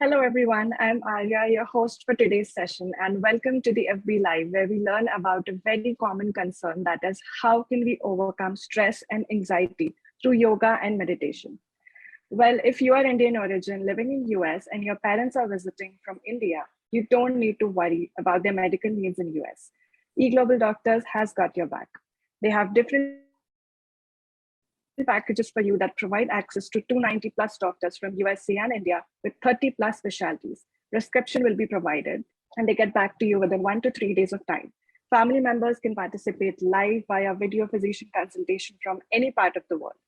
Hello, everyone. I'm Arya, your host for today's session, and welcome to the FB Live, where we learn about a very common concern, that is, how can we overcome stress and anxiety through yoga and meditation? Well, if you are Indian origin living in US and your parents are visiting from India, you don't need to worry about their medical needs in US. eGlobalDoctors has got your back. They have different packages for you that provide access to 290 plus doctors from USA and India with 30 plus specialties. Prescription will be provided and they get back to you within 1 to 3 days of time. Family members can participate live via video physician consultation from any part of the world.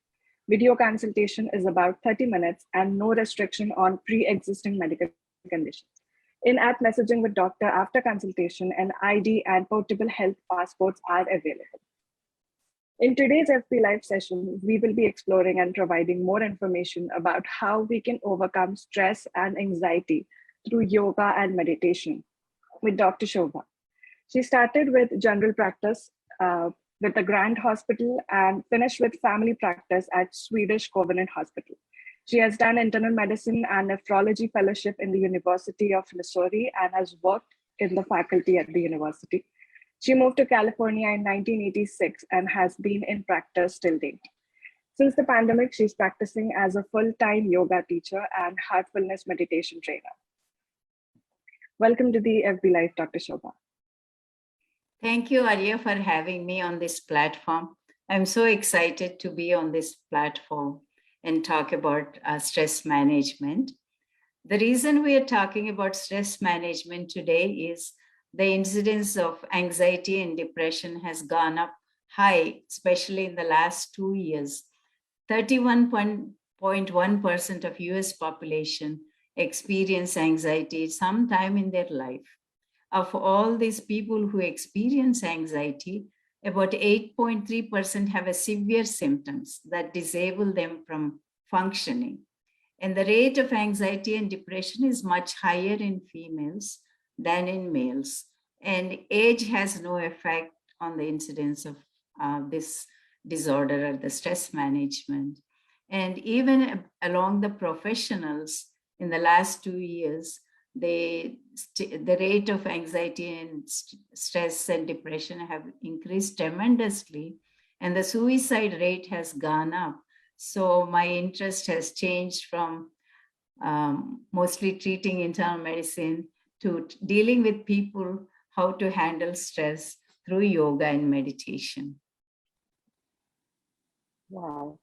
Video consultation is about 30 minutes and no restriction on pre-existing medical conditions. In-app messaging with doctor after consultation and ID and portable health passports are available. In today's FP Live session, we will be exploring and providing more information about how we can overcome stress and anxiety through yoga and meditation with Dr. Shobha. She started with general practice with the Grand Hospital and finished with family practice at Swedish Covenant Hospital. She has done internal medicine and nephrology fellowship in the University of Missouri and has worked in the faculty at the university. She moved to California in 1986 and has been in practice till date. Since the pandemic, she's practicing as a full-time yoga teacher and heartfulness meditation trainer. Welcome to the FB Live, Dr. Shobha. Thank you, Arya, for having me on this platform. I'm so excited to be on this platform and talk about stress management. The reason we are talking about stress management today is the incidence of anxiety and depression has gone up high, especially in the last 2 years. 31.1% of US population experience anxiety sometime in their life. Of all these people who experience anxiety, about 8.3% have a severe symptoms that disable them from functioning. And the rate of anxiety and depression is much higher in females than in males. And age has no effect on the incidence of this disorder or the stress management. And even along the professionals in the last 2 years, the rate of anxiety and stress and depression have increased tremendously, and the suicide rate has gone up. So my interest has changed from mostly treating internal medicine to dealing with people how to handle stress through yoga and meditation. Wow.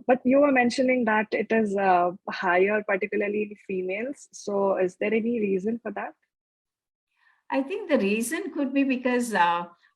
But you were mentioning that it is higher, particularly in females. So is there any reason for that? I think the reason could be because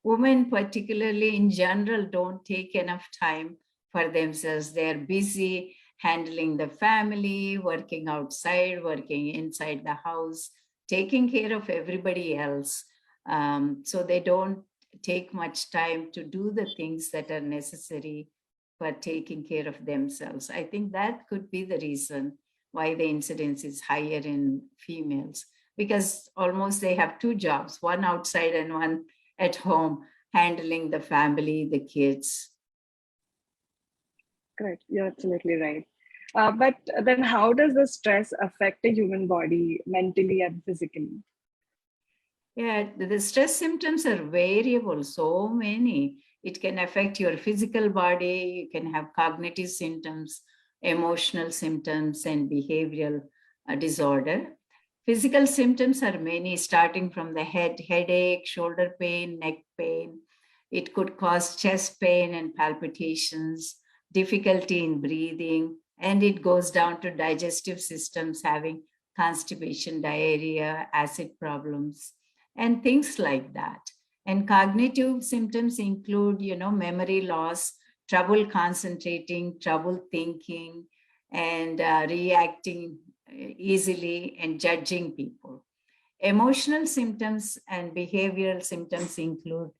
women, particularly in general, don't take enough time for themselves. They're busy handling the family, working outside, working inside the house, taking care of everybody else. So they don't take much time to do the things that are necessary for taking care of themselves. I think that could be the reason why the incidence is higher in females, because almost they have two jobs, one outside and one at home, handling the family, the kids. Correct, you're absolutely right. But then how does the stress affect the human body mentally and physically? Yeah, the stress symptoms are variable, so many. It can affect your physical body, you can have cognitive symptoms, emotional symptoms, and behavioral disorder. Physical symptoms are many, starting from the headache, shoulder pain, neck pain. It could cause chest pain and palpitations, difficulty in breathing, and it goes down to digestive systems having constipation, diarrhea, acid problems, and things like that. And cognitive symptoms include, memory loss, trouble concentrating, trouble thinking, and reacting easily and judging people. Emotional symptoms and behavioral symptoms include,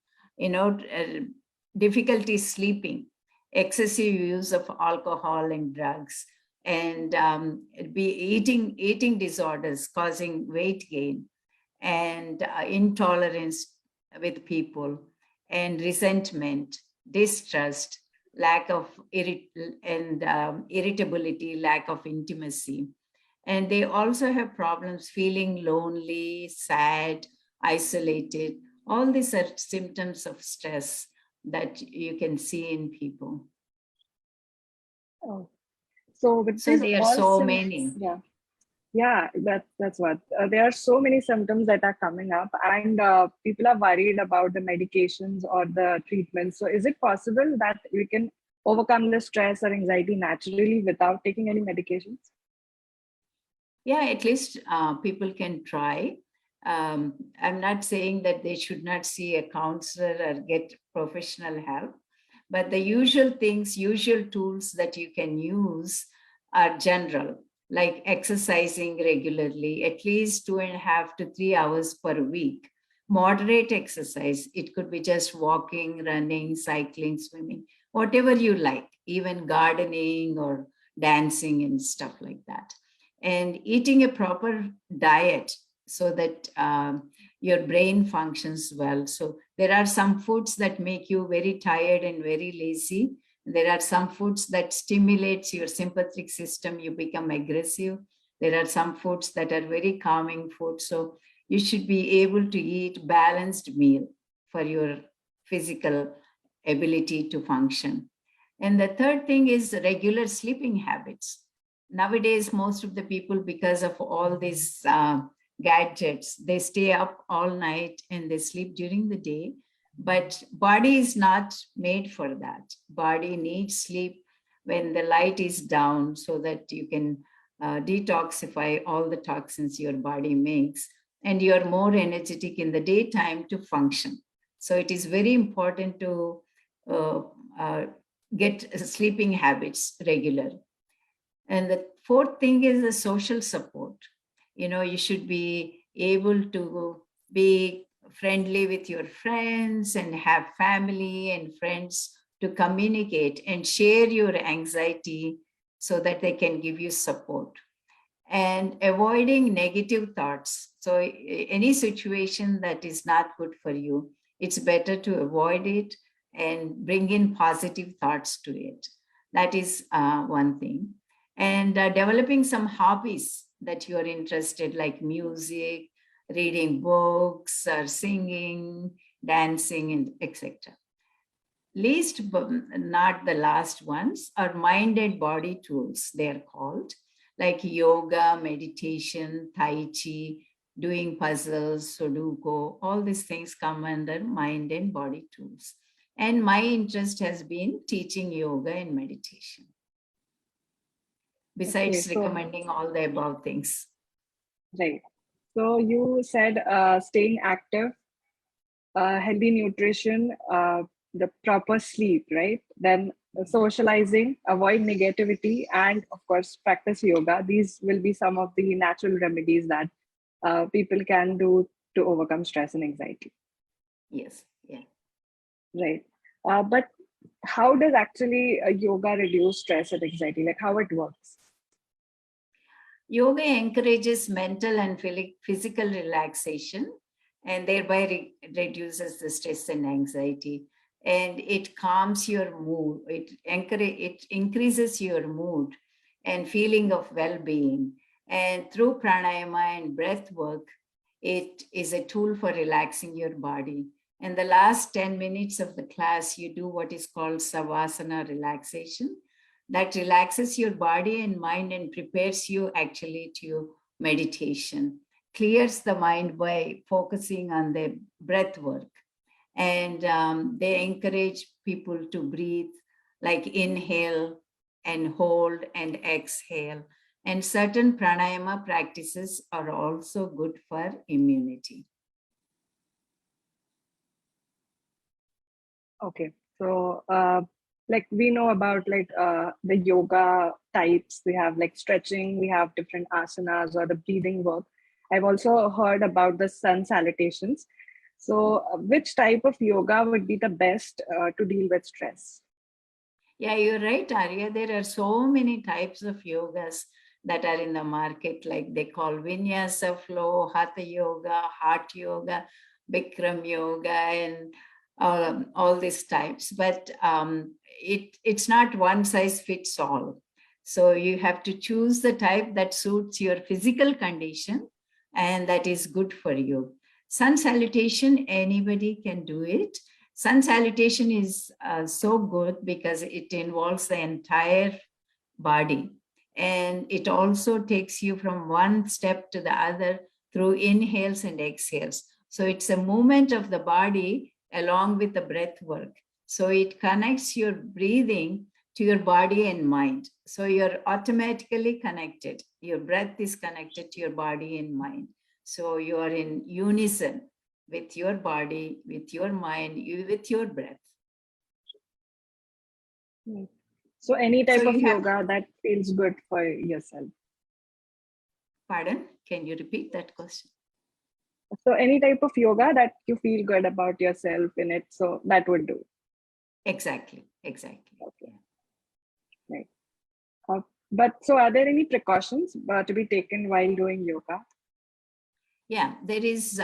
difficulty sleeping, excessive use of alcohol and drugs, and eating disorders causing weight gain, and intolerance with people, and resentment, distrust, lack of irritability, lack of intimacy, And they also have problems feeling lonely, sad, isolated. All these are symptoms of stress that you can see in people. Oh. So with So these there are all so many. yeah, that's what there are so many symptoms that are coming up, and people are worried about the medications or the treatments. So is it possible that we can overcome the stress or anxiety naturally without taking any medications? Yeah, at least people can try. I'm not saying that they should not see a counselor or get professional help, but the usual things, usual tools that you can use are general, like exercising regularly, at least 2.5 to 3 hours per week. Moderate exercise, it could be just walking, running, cycling, swimming, whatever you like, even gardening or dancing and stuff like that. And eating a proper diet so that your brain functions well. So there are some foods that make you very tired and very lazy. There are some foods that stimulates your sympathetic system, you become aggressive. There are some foods that are very calming foods. So you should be able to eat balanced meal for your physical ability to function. And the third thing is regular sleeping habits. Nowadays, most of the people, because of all these gadgets, they stay up all night and they sleep during the day. But body is not made for that. Body needs sleep when the light is down so that you can detoxify all the toxins your body makes, and you're more energetic in the daytime to function. So it is very important to uh, uh, get sleeping habits regular. And the fourth thing is the social support. You should be able to be friendly with your friends and have family and friends to communicate and share your anxiety so that they can give you support. And avoiding negative thoughts. So any situation that is not good for you, it's better to avoid it and bring in positive thoughts to it. That is one thing. And developing some hobbies that you are interested, like music, reading books, or singing, dancing, and etc. Least but not the last ones are mind and body tools, they are called, like yoga, meditation, tai chi, doing puzzles, sudoku. All these things come under mind and body tools. And my interest has been teaching yoga and meditation, Okay, besides so recommending all the above things. right. So you said staying active, healthy nutrition, the proper sleep, right? Then socializing, avoid negativity, and of course, practice yoga. These will be some of the natural remedies that people can do to overcome stress and anxiety, Yes, yeah. right? But how does actually yoga reduce stress and anxiety? Like how it works? Yoga encourages mental and physical relaxation and thereby reduces the stress and anxiety. And it calms your mood. It increases your mood and feeling of well-being. And through pranayama and breath work, it is a tool for relaxing your body. And the last 10 minutes of the class, you do what is called savasana relaxation, that relaxes your body and mind and prepares you actually to meditation, clears the mind by focusing on the breath work. And they encourage people to breathe, like inhale and hold and exhale. And certain pranayama practices are also good for immunity. Okay, so like we know about like the yoga types. We have like stretching, we have different asanas or the breathing work. I've also heard about the sun salutations. So which type of yoga would be the best to deal with stress? Yeah, you're right, Arya. There are so many types of yogas that are in the market, like they call Vinyasa flow, Hatha yoga, heart yoga, Bikram yoga, and all these types. But it's not one size fits all. So you have to choose the type that suits your physical condition and that is good for you. Sun salutation, anybody can do it. Sun salutation is so good because it involves the entire body. And it also takes you from one step to the other through inhales and exhales. So it's a movement of the body along with the breath work. So it connects your breathing to your body and mind. So you're automatically connected. Your breath is connected to your body and mind. So you are in unison with your body, with your mind, with your breath. So any type So of you have- yoga that feels good for yourself. Pardon? Can you repeat that question? So any type of yoga that you feel good about yourself in it, so that would do. Exactly. Okay. Right. But so are there any precautions to be taken while doing yoga? Yeah, there is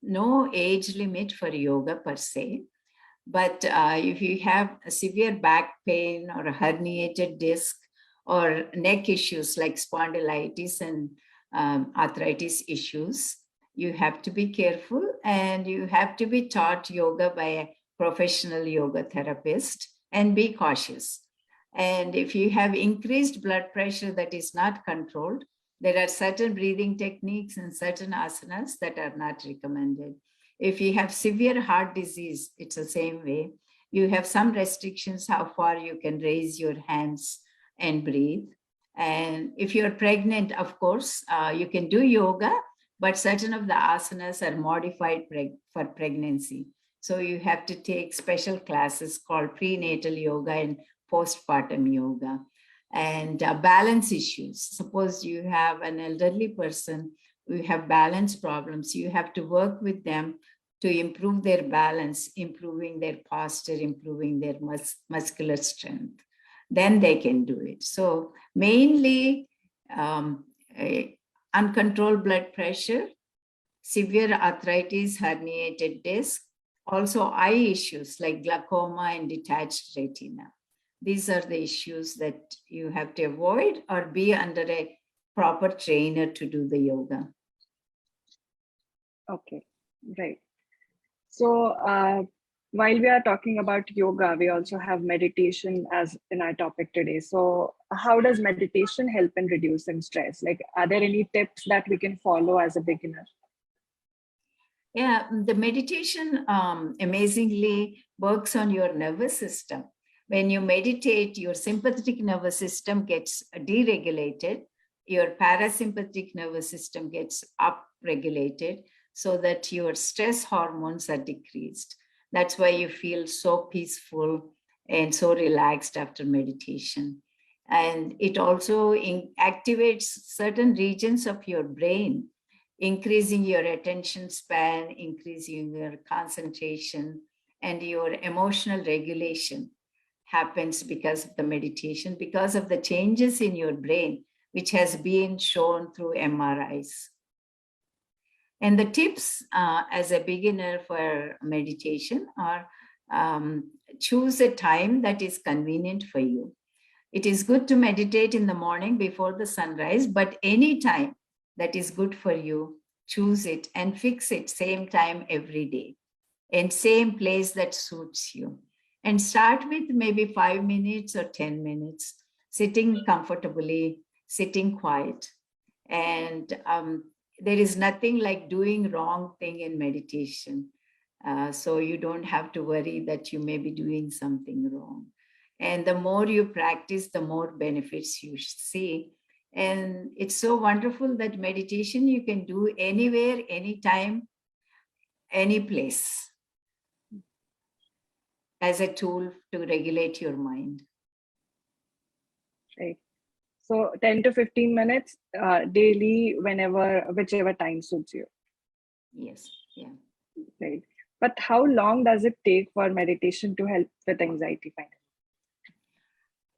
no age limit for yoga per se. But if you have a severe back pain or a herniated disc or neck issues like spondylitis and arthritis issues, you have to be careful and you have to be taught yoga by a professional yoga therapist and be cautious. And if you have increased blood pressure that is not controlled, there are certain breathing techniques and certain asanas that are not recommended. If you have severe heart disease, it's the same way. You have some restrictions how far you can raise your hands and breathe. And if you're pregnant, of course, you can do yoga, but certain of the asanas are modified for pregnancy. So you have to take special classes called prenatal yoga and postpartum yoga. And balance issues. Suppose you have an elderly person who have balance problems, you have to work with them to improve their balance, improving their posture, improving their muscular strength. Then they can do it. So mainly uncontrolled blood pressure, severe arthritis, herniated disc, also eye issues like glaucoma and detached retina. These are the issues that you have to avoid or be under a proper trainer to do the yoga. Okay, right. So while we are talking about yoga, we also have meditation as in our topic today. So how does meditation help in reducing stress? Like, are there any tips that we can follow as a beginner? Yeah, the meditation amazingly works on your nervous system. When you meditate, your sympathetic nervous system gets deregulated, your parasympathetic nervous system gets upregulated so that your stress hormones are decreased. That's why you feel so peaceful and so relaxed after meditation. And it also activates certain regions of your brain, increasing your attention span, increasing your concentration, and your emotional regulation happens because of the meditation, because of the changes in your brain, which has been shown through MRIs. And the tips as a beginner for meditation are choose a time that is convenient for you. It is good to meditate in the morning before the sunrise, but any time that is good for you, choose it and fix it same time every day and same place that suits you. And start with maybe 5 minutes or 10 minutes, sitting comfortably, sitting quiet. And there is nothing like doing wrong thing in meditation. So you don't have to worry that you may be doing something wrong. And the more you practice, the more benefits you see. And it's so wonderful that meditation you can do anywhere, anytime, any place as a tool to regulate your mind. Right. So 10 to 15 minutes daily, whichever time suits you. Yes, yeah. Right. But how long does it take for meditation to help with anxiety finally?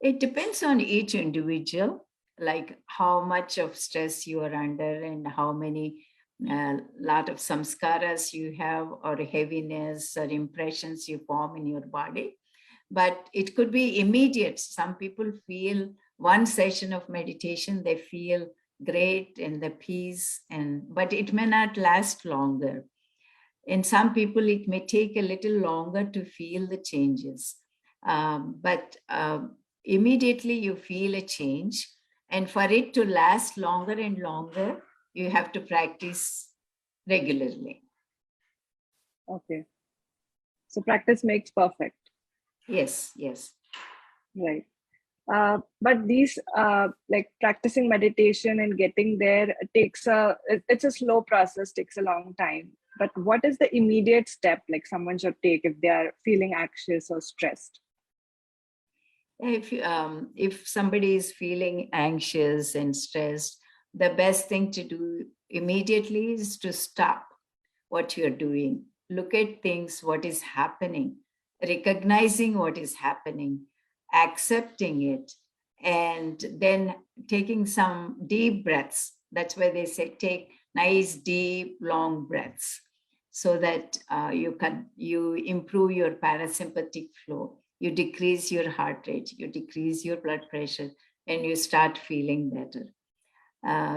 It depends on each individual, like how much of stress you are under and how many lot of samskaras you have or heaviness or impressions you form in your body. But it could be immediate. Some people feel one session of meditation, they feel great and the peace, but it may not last longer. In some people, it may take a little longer to feel the changes, but immediately you feel a change. And for it to last longer and longer, you have to practice regularly. Okay. So practice makes perfect. Yes, yes. Right. But these like practicing meditation and getting there it's a slow process, takes a long time. But what is the immediate step like someone should take if they are feeling anxious or stressed? If somebody is feeling anxious and stressed, the best thing to do immediately is to stop what you're doing. Look at things, what is happening, recognizing what is happening, accepting it, and then taking some deep breaths. That's why they say take nice, deep, long breaths, so that you improve your parasympathetic flow. You decrease your heart rate, you decrease your blood pressure, and you start feeling better.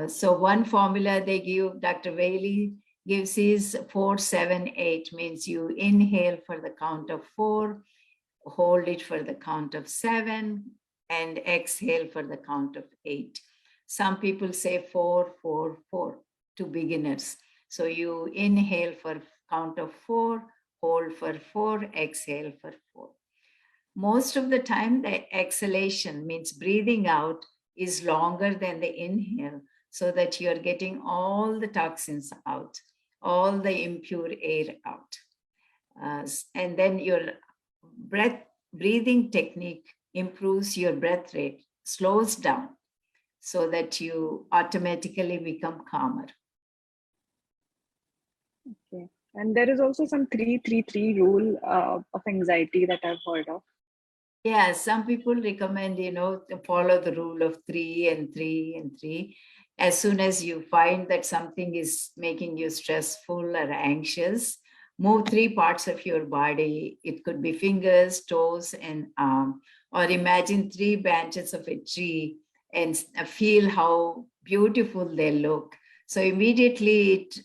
So one formula they give, Dr. Whaley gives is 4-7-8, means you inhale for the count of 4, hold it for the count of 7, and exhale for the count of 8. Some people say 4-4-4 to beginners. So you inhale for count of 4, hold for 4, exhale for 4. Most of the time, the exhalation means breathing out is longer than the inhale, so that you're getting all the toxins out, all the impure air out. And then your breathing technique improves your breath rate, slows down, so that you automatically become calmer. Okay. And there is also some 3-3-3 rule of anxiety that I've heard of. Yeah, some people recommend, to follow the rule of 3 and 3 and 3. As soon as you find that something is making you stressful or anxious, move 3 parts of your body. It could be fingers, toes, and arm, or imagine 3 branches of a tree and feel how beautiful they look. So immediately it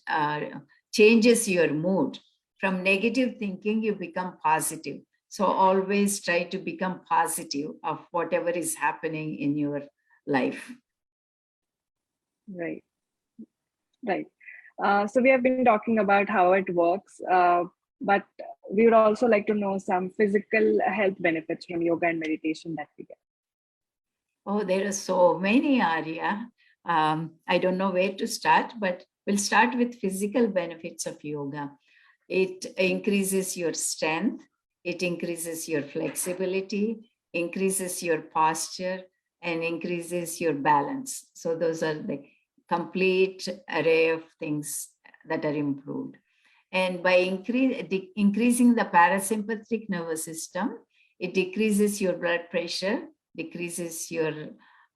changes your mood. From negative thinking, you become positive. So always try to become positive of whatever is happening in your life. Right. Right. So we have been talking about how it works, but we would also like to know some physical health benefits from yoga and meditation that we get. Oh, there are so many, Arya. I don't know where to start, but we'll start with physical benefits of yoga. It increases your strength, it increases your flexibility, increases your posture, and increases your balance. So those are the complete array of things that are improved. And by increasing the parasympathetic nervous system, it decreases your blood pressure, decreases your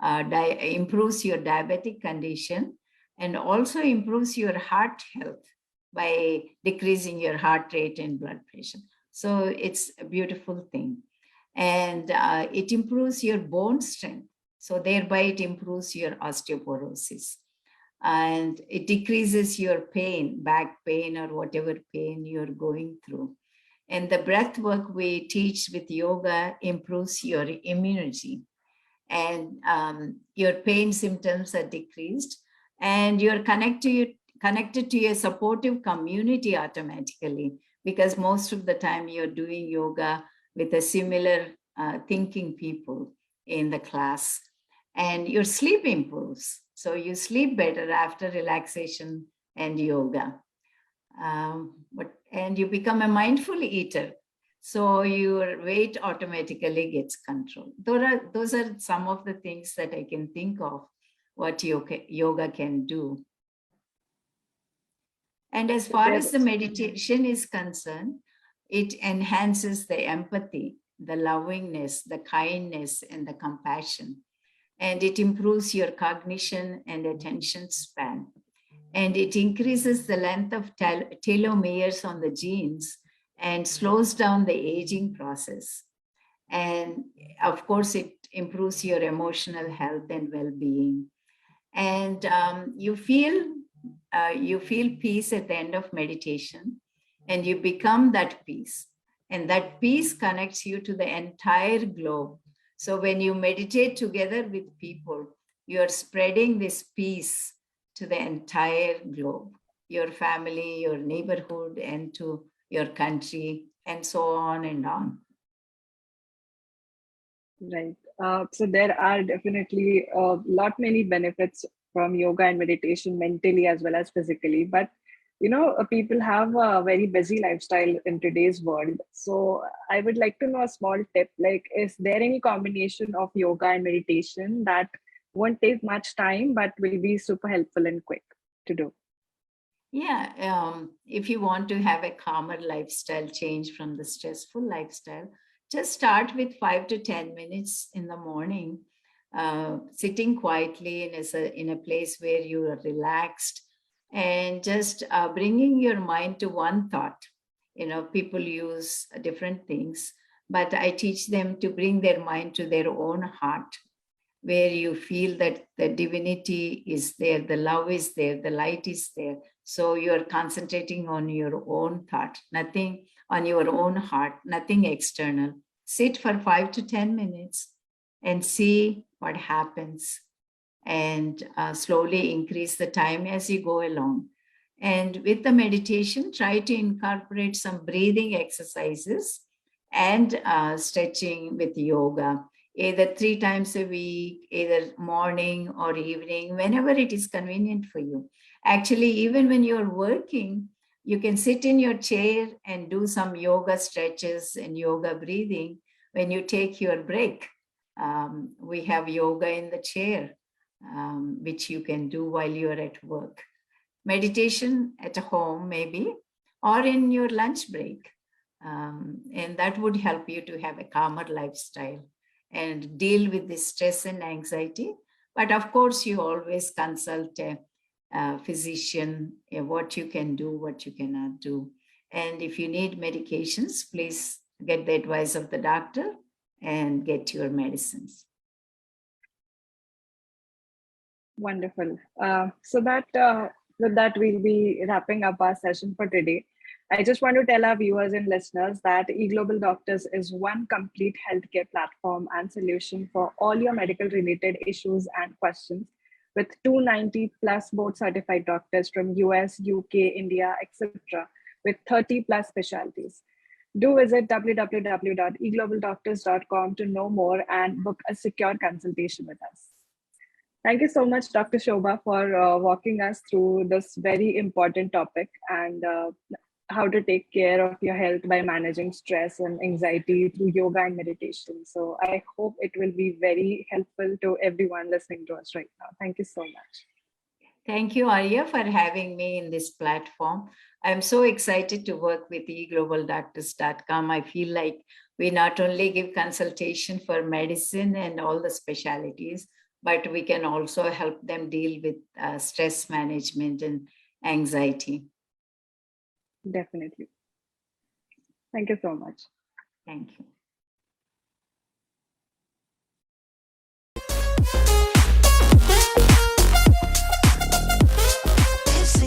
improves your diabetic condition, and also improves your heart health by decreasing your heart rate and blood pressure. So it's a beautiful thing. And it improves your bone strength. So thereby it improves your osteoporosis. And it decreases your pain, back pain or whatever pain you're going through. And the breath work we teach with yoga improves your immunity. And your pain symptoms are decreased. And you're connected to a supportive community automatically, because most of the time you're doing yoga with a similar thinking people in the class. And your sleep improves. So you sleep better after relaxation and yoga. And you become a mindful eater. So your weight automatically gets controlled. Those are some of the things that I can think of what yoga can do. And as far as the meditation is concerned, it enhances the empathy, the lovingness, the kindness, and the compassion. And it improves your cognition and attention span. And it increases the length of telomeres on the genes and slows down the aging process. And of course, it improves your emotional health and well-being. And you feel peace at the end of meditation, and you become that peace. And that peace connects you to the entire globe. So when you meditate together with people, you're spreading this peace to the entire globe, your family, your neighborhood, and to your country, and so on and on. Right. So there are definitely a lot many benefits from yoga and meditation mentally as well as physically. But people have a very busy lifestyle in today's world. So I would like to know a small tip, like, is there any combination of yoga and meditation that won't take much time but will be super helpful and quick to do? Yeah, if you want to have a calmer lifestyle change from the stressful lifestyle, just start with 5 to 10 minutes in the morning, sitting quietly in a place where you are relaxed, and just bringing your mind to one thought. People use different things, but I teach them to bring their mind to their own heart, where you feel that the divinity is there, the love is there, the light is there. So you're concentrating on your own thought, nothing on your own heart, nothing external. Sit for 5 to 10 minutes and see what happens, and slowly increase the time as you go along. And with the meditation, try to incorporate some breathing exercises and stretching with yoga, either 3 times a week, either morning or evening, whenever it is convenient for you. Actually, even when you're working, you can sit in your chair and do some yoga stretches and yoga breathing when you take your break. We have yoga in the chair, which you can do while you're at work. Meditation at home, maybe, or in your lunch break. And that would help you to have a calmer lifestyle and deal with the stress and anxiety. But of course, you always consult a physician, what you can do, what you cannot do. And if you need medications, please get the advice of the doctor and get your medicines. Wonderful. So that with that, we'll be wrapping up our session for today. I just want to tell our viewers and listeners that eGlobalDoctors is one complete healthcare platform and solution for all your medical related issues and questions, with 290 plus board certified doctors from US, UK, India, etc., with 30 plus specialties. Do visit www.eglobaldoctors.com to know more and book a secure consultation with us. Thank you so much, Dr. Shobha, for walking us through this very important topic and how to take care of your health by managing stress and anxiety through yoga and meditation. So I hope it will be very helpful to everyone listening to us right now. Thank you so much. Thank you, Arya, for having me in this platform. I'm so excited to work with eGlobalDoctors.com. I feel like we not only give consultation for medicine and all the specialties, but we can also help them deal with stress management and anxiety. Definitely. Thank you so much. Thank you.